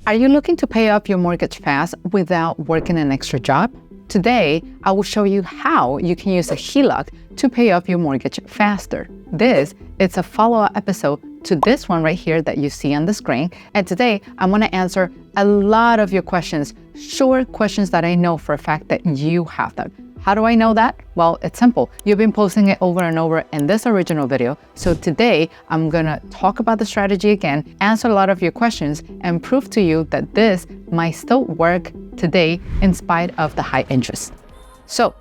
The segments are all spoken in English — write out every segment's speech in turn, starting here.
Are you looking to pay off your mortgage fast without working an extra job? Today, I will show you how you can use a HELOC to pay off your mortgage faster. This is a follow-up episode to this one right here that you see on the screen. And today, I'm going to answer a lot of your questions, short questions that I know for a fact that you have them. How do I know that? Well, it's simple. You've been posting it over and over in this original video. So today, I'm gonna talk about the strategy again, answer a lot of your questions, and prove to you that this might still work today in spite of the high interest. So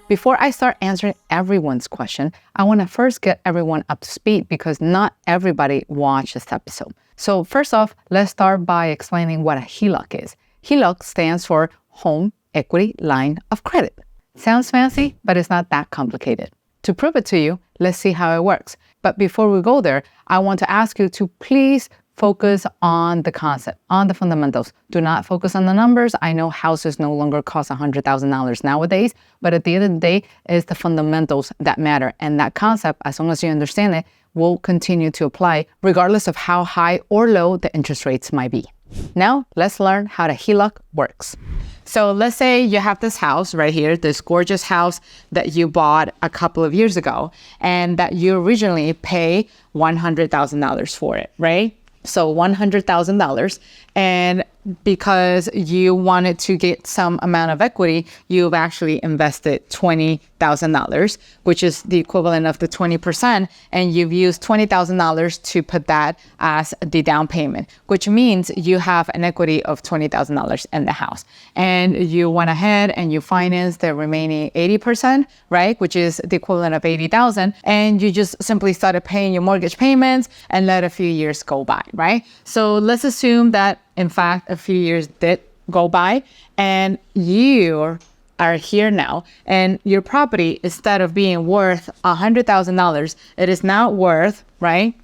before I start answering everyone's question, I wanna first get everyone up to speed because not everybody watched this episode. So first off, let's start by explaining what a HELOC is. HELOC stands for Home Equity Line of Credit. Sounds fancy, but it's not that complicated. To prove it to you, let's see how it works. But before we go there, I want to ask you to please focus on the concept, on the fundamentals. Do not focus on the numbers. I know houses no longer cost $100,000 nowadays, but at the end of the day, it's the fundamentals that matter. And that concept, as long as you understand it, will continue to apply regardless of how high or low the interest rates might be. Now, let's learn how the HELOC works. So let's say you have this house right here, this gorgeous house that you bought a couple of years ago and that you originally pay $100,000 for it, right? So $100,000, and because you wanted to get some amount of equity, you've actually invested $20,000, which is the equivalent of the 20%, and you've used $20,000 to put that as the down payment, which means you have an equity of $20,000 in the house. And you went ahead and you financed the remaining 80%, right, which is the equivalent of $80,000, and you just simply started paying your mortgage payments and let a few years go by, right? So let's assume that in fact, a few years did go by and you are here now and your property, instead of being worth $100,000, it is now worth, right,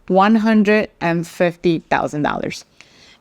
$150,000.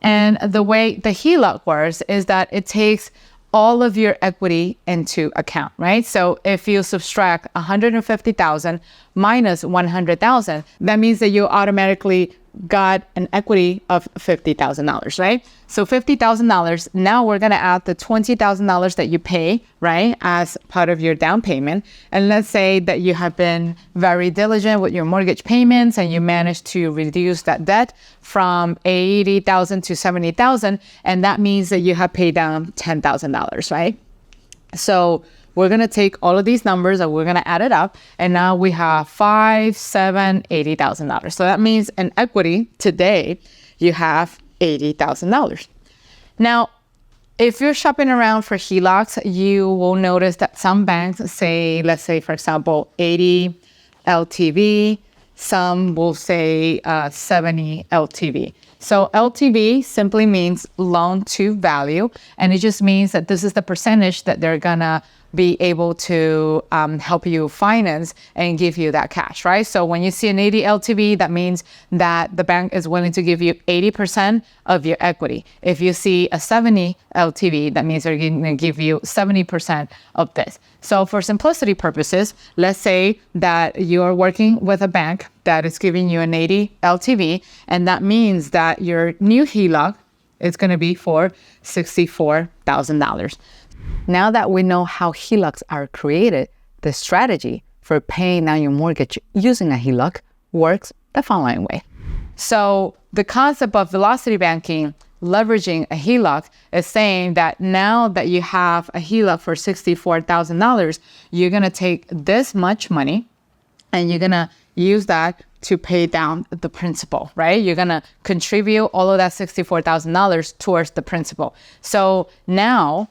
And the way the HELOC works is that it takes all of your equity into account, right? So if you subtract 150,000 minus 100,000, that means that you automatically got an equity of $50,000, right? So $50,000, now we're gonna add the $20,000 that you pay, right, as part of your down payment. And let's say that you have been very diligent with your mortgage payments and you managed to reduce that debt from $80,000 to $70,000. And that means that you have paid down $10,000, right? So we're gonna take all of these numbers and we're gonna add it up. And now we have $80,000. So that means in equity today, you have $80,000. Now, if you're shopping around for HELOCs, you will notice that some banks say, let's say, for example, 80 LTV. Some will say 70 LTV. So LTV simply means loan to value. And it just means that this is the percentage that they're gonna be able to help you finance and give you that cash, right? So when you see an 80 LTV, that means that the bank is willing to give you 80% of your equity. If you see a 70 LTV, that means they're going to give you 70% of this. So for simplicity purposes, let's say that you're working with a bank that is giving you an 80 LTV, and that means that your new HELOC is going to be for $64,000. Now that we know how HELOCs are created, the strategy for paying down your mortgage using a HELOC works the following way. So the concept of velocity banking, leveraging a HELOC, is saying that now that you have a HELOC for $64,000, you're going to take this much money and you're going to use that to pay down the principal, right? You're going to contribute all of that $64,000 towards the principal. So now,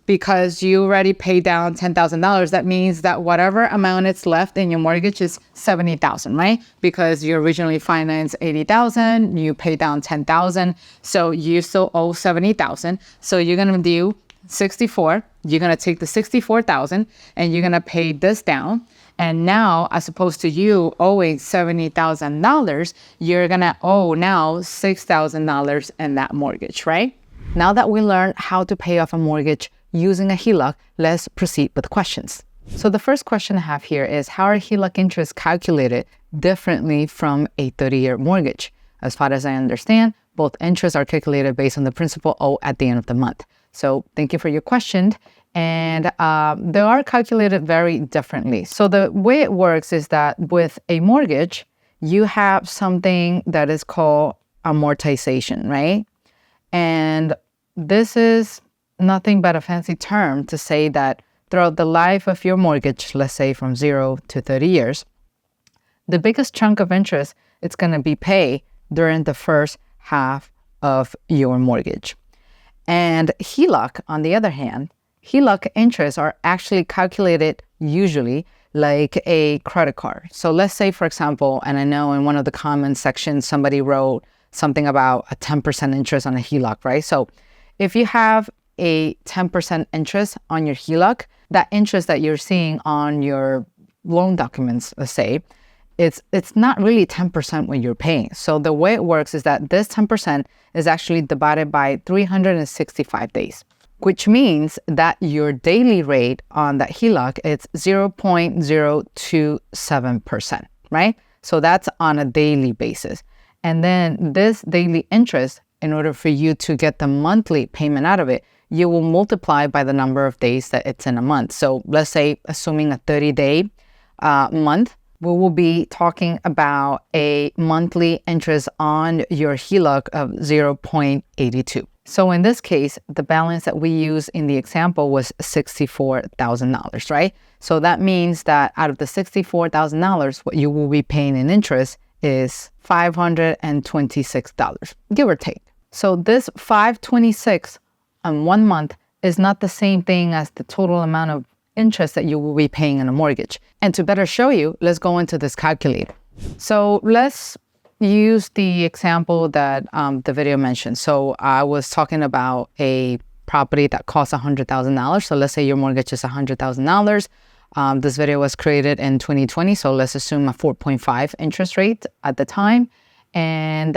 because you already paid down $10,000, that means that whatever amount is left in your mortgage is $70,000, right? Because you originally financed $80,000, you paid down $10,000, so you still owe $70,000. So you're gonna do 64. You're gonna take the $64,000 and you're gonna pay this down. And now, as opposed to you owing $70,000, you're gonna owe now $6,000 in that mortgage, right? Now that we learned how to pay off a mortgage using a HELOC, let's proceed with questions. So the first question I have here is, how are HELOC interests calculated differently from a 30-year mortgage? As far as I understand, both interests are calculated based on the principal owed at the end of the month. So thank you for your question. And they are calculated very differently. So the way it works is that with a mortgage, you have something that is called amortization, right? And this is nothing but a fancy term to say that throughout the life of your mortgage, let's say from 0 to 30 years, the biggest chunk of interest it's going to be paid during the first half of your mortgage. And HELOC, on the other hand, HELOC interests are actually calculated usually like a credit card. So let's say, for example, and I know in one of the comments sections, somebody wrote something about a 10% interest on a HELOC, right? So if you have a 10% interest on your HELOC, that interest that you're seeing on your loan documents, let's say, it's not really 10% when you're paying. So the way it works is that this 10% is actually divided by 365 days, which means that your daily rate on that HELOC is 0.027%, right? So that's on a daily basis. And then this daily interest, in order for you to get the monthly payment out of it, you will multiply by the number of days that it's in a month. So let's say, assuming a 30-day month, we will be talking about a monthly interest on your HELOC of 0.82. So in this case, the balance that we use in the example was $64,000, right? So that means that out of the $64,000, what you will be paying in interest is $526, give or take. So this $526 on 1 month is not the same thing as the total amount of interest that you will be paying on a mortgage. And to better show you, let's go into this calculator. So let's use the example that the video mentioned. So I was talking about a property that costs $100,000. So let's say your mortgage is $100,000. This video was created in 2020. So let's assume a 4.5 interest rate at the time. And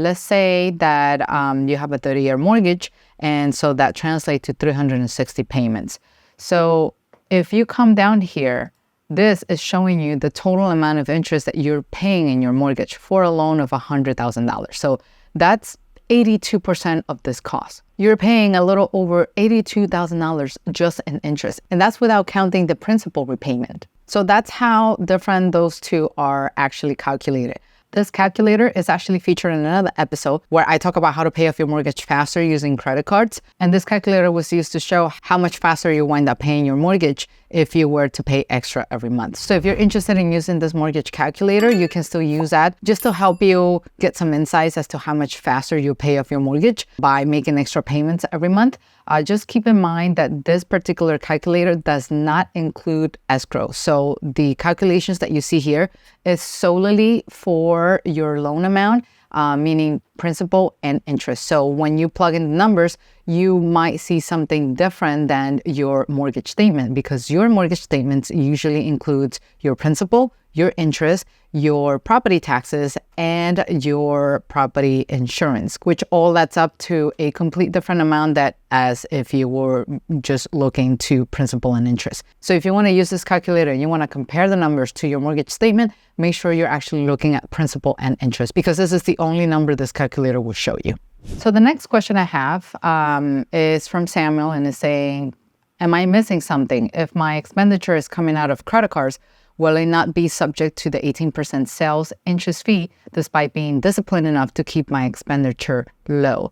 let's say that you have a 30-year mortgage. And so that translates to 360 payments. So if you come down here, this is showing you the total amount of interest that you're paying in your mortgage for a loan of $100,000. So that's 82% of this cost. You're paying a little over $82,000 just in interest. And that's without counting the principal repayment. So that's how different those two are actually calculated. This calculator is actually featured in another episode where I talk about how to pay off your mortgage faster using credit cards. And this calculator was used to show how much faster you wind up paying your mortgage if you were to pay extra every month. So if you're interested in using this mortgage calculator, you can still use that just to help you get some insights as to how much faster you pay off your mortgage by making extra payments every month. Just keep in mind that this particular calculator does not include escrow. So the calculations that you see here is solely for your loan amount, meaning principal and interest. So when you plug in the numbers, you might see something different than your mortgage statement, because your mortgage statements usually includes your principal, your interest, your property taxes, and your property insurance, which all adds up to a complete different amount that as if you were just looking to principal and interest. So if you want to use this calculator and you want to compare the numbers to your mortgage statement, make sure you're actually looking at principal and interest, because this is the only number this calculator will show you. So the next question I have is from Samuel, and is saying, am I missing something? If my expenditure is coming out of credit cards, will it not be subject to the 18% sales interest fee despite being disciplined enough to keep my expenditure low?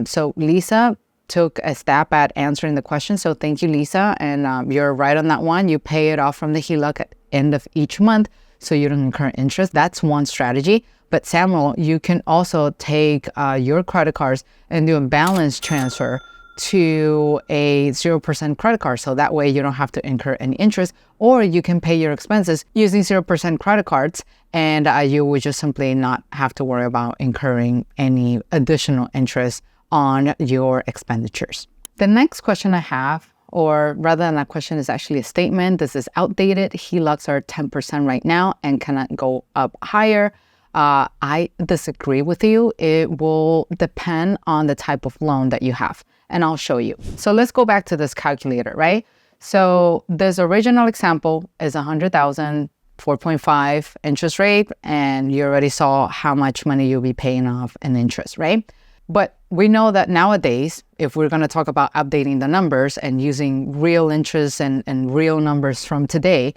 So Lisa took a stab at answering the question. So thank you, Lisa. And you're right on that one. You pay it off from the HELOC at the end of each month so you don't incur interest. That's one strategy. But Samuel, you can also take your credit cards and do a balance transfer to a 0% credit card. So that way you don't have to incur any interest, or you can pay your expenses using 0% credit cards, and you would just simply not have to worry about incurring any additional interest on your expenditures. The next question I have, or rather than a question, is actually a statement. This is outdated. HELOCs are 10% right now and cannot go up higher. I disagree with you. It will depend on the type of loan that you have. And I'll show you. So let's go back to this calculator, right? So this original example is $100,000 4.5 interest rate, and you already saw how much money you'll be paying off in interest, right? But we know that nowadays, if we're going to talk about updating the numbers and using real interest and real numbers from today,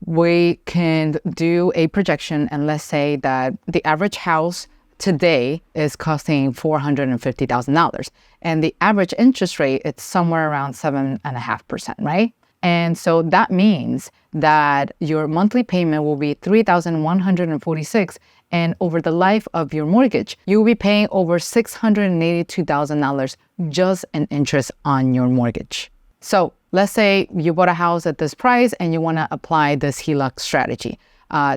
we can do a projection, and let's say that the average house today is costing $450,000, and the average interest rate, it's somewhere around 7.5%, right? And so that means that your monthly payment will be $3,146, and over the life of your mortgage, you will be paying over $682,000 just in interest on your mortgage. So let's say you bought a house at this price and you want to apply this HELOC strategy.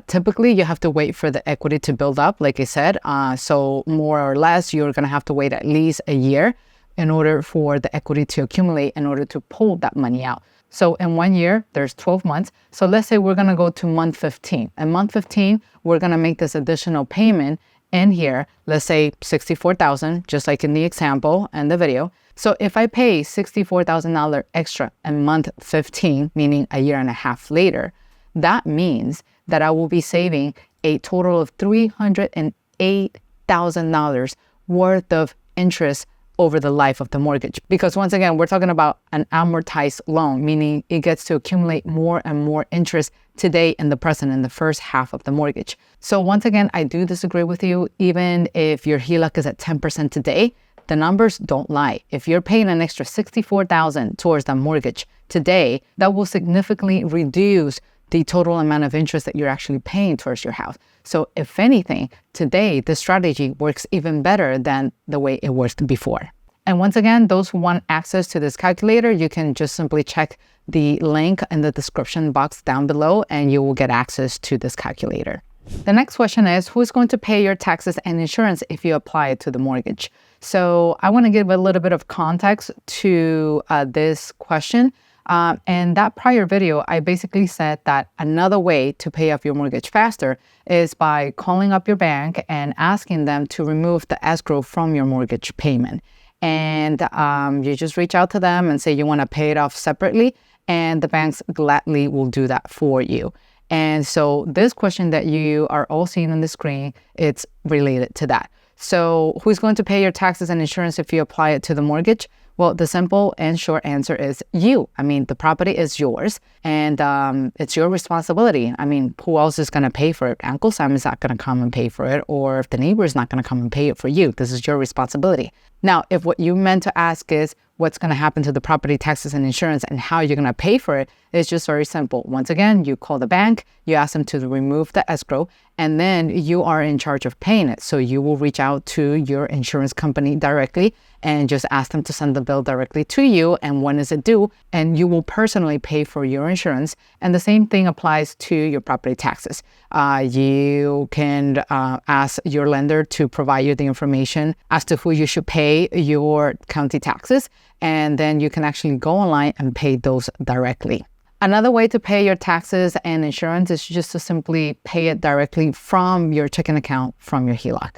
Typically, you have to wait for the equity to build up, like I said. So more or less, you're going to have to wait at least a year in order for the equity to accumulate in order to pull that money out. So in 1 year, there's 12 months. So let's say we're going to go to month 15. And month 15, we're going to make this additional payment in here. Let's say $64,000, just like in the example and the video. So if I pay $64,000 extra in month 15, meaning a year and a half later, that means that I will be saving a total of $308,000 worth of interest over the life of the mortgage. Because once again, we're talking about an amortized loan, meaning it gets to accumulate more and more interest today in the present, in the first half of the mortgage. So once again, I do disagree with you. Even if your HELOC is at 10% today, the numbers don't lie. If you're paying an extra $64,000 towards the mortgage today, that will significantly reduce the total amount of interest that you're actually paying towards your house. So if anything, today, the strategy works even better than the way it worked before. And once again, those who want access to this calculator, you can just simply check the link in the description box down below and you will get access to this calculator. The next question is, who's going to pay your taxes and insurance if you apply it to the mortgage? So I want to give a little bit of context to this question. In that prior video, I basically said that another way to pay off your mortgage faster is by calling up your bank and asking them to remove the escrow from your mortgage payment. And you just reach out to them and say you want to pay it off separately, and the banks gladly will do that for you. And so this question that you are all seeing on the screen, it's related to that. So who's going to pay your taxes and insurance if you apply it to the mortgage? Well, the simple and short answer is you. I mean, the property is yours and it's your responsibility. I mean, who else is going to pay for it? Uncle Sam is not going to come and pay for it, or if the neighbor is not going to come and pay it for you, this is your responsibility. Now, if what you meant to ask is what's going to happen to the property taxes and insurance and how you're going to pay for it, it's just very simple. Once again, you call the bank, you ask them to remove the escrow, and then you are in charge of paying it. So you will reach out to your insurance company directly and just ask them to send the bill directly to you. And when is it due? And you will personally pay for your insurance. And the same thing applies to your property taxes. You can ask your lender to provide you the information as to who you should pay your county taxes. And then you can actually go online and pay those directly. Another way to pay your taxes and insurance is just to simply pay it directly from your checking account from your HELOC.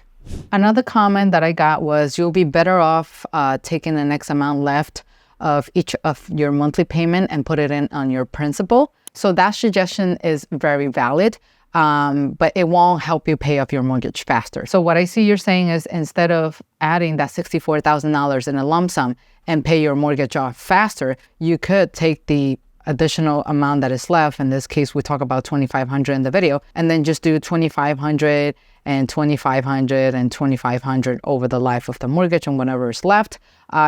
Another comment that I got was you'll be better off taking the next amount left of each of your monthly payment and put it in on your principal. So that suggestion is very valid, but it won't help you pay off your mortgage faster. So what I see you're saying is instead of adding that $64,000 in a lump sum and pay your mortgage off faster, you could take the additional amount that is left. In this case, we talk about $2,500 in the video, and then just do $2,500 and $2,500 and $2,500 over the life of the mortgage, and whatever is left,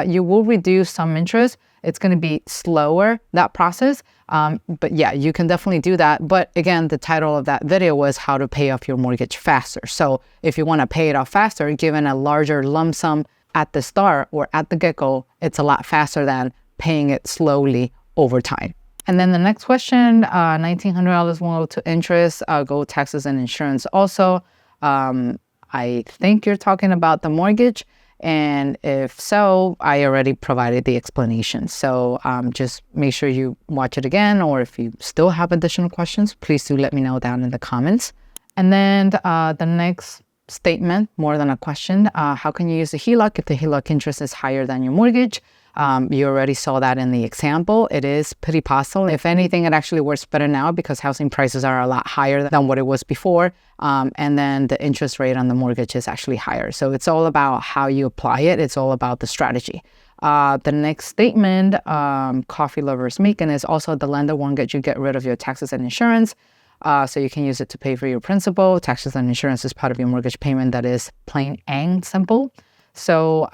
you will reduce some interest. It's going to be slower, that process. But yeah, you can definitely do that. But again, the title of that video was how to pay off your mortgage faster. So if you want to pay it off faster, given a larger lump sum at the start or at the get-go, it's a lot faster than paying it slowly over time. And then the next question, $1,900 won't go to interest, go taxes and insurance also. I think you're talking about the mortgage. And if so, I already provided the explanation. So just make sure you watch it again, or if you still have additional questions, please do let me know down in the comments. And then the next statement more than a question. How can you use a HELOC if the HELOC interest is higher than your mortgage? You already saw that in the example. It is pretty possible. If anything, it actually works better now because housing prices are a lot higher than what it was before. And then the interest rate on the mortgage is actually higher. So it's all about how you apply it. It's all about the strategy. The next statement, coffee lovers making, is also the lender won't let you get rid of your taxes and insurance. So you can use it to pay for your principal. Taxes and insurance is part of your mortgage payment. That is plain and simple. So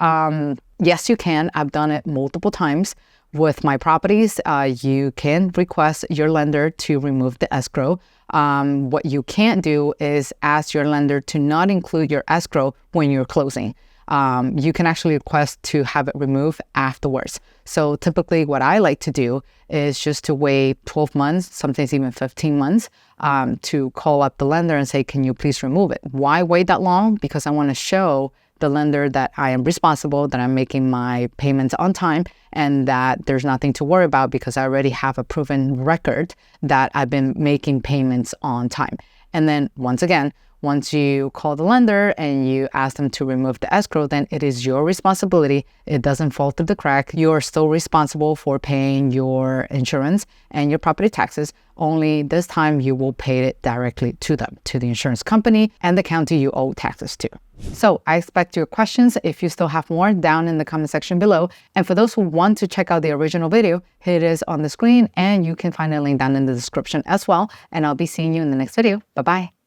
yes, you can. I've done it multiple times with my properties. You can request your lender to remove the escrow. What you can't do is ask your lender to not include your escrow when you're closing. You can actually request to have it removed afterwards. So typically what I like to do is just to wait 12 months, sometimes even 15 months, to call up the lender and say, can you please remove it? Why wait that long? Because I want to show the lender that I am responsible, that I'm making my payments on time, and that there's nothing to worry about because I already have a proven record that I've been making payments on time. And then once again, once you call the lender and you ask them to remove the escrow, then it is your responsibility. It doesn't fall through the crack. You're still responsible for paying your insurance and your property taxes. Only this time you will pay it directly to them, to the insurance company and the county you owe taxes to. So I expect your questions. If you still have more, down in the comment section below. And for those who want to check out the original video, it is on the screen and you can find a link down in the description as well. And I'll be seeing you in the next video. Bye-bye.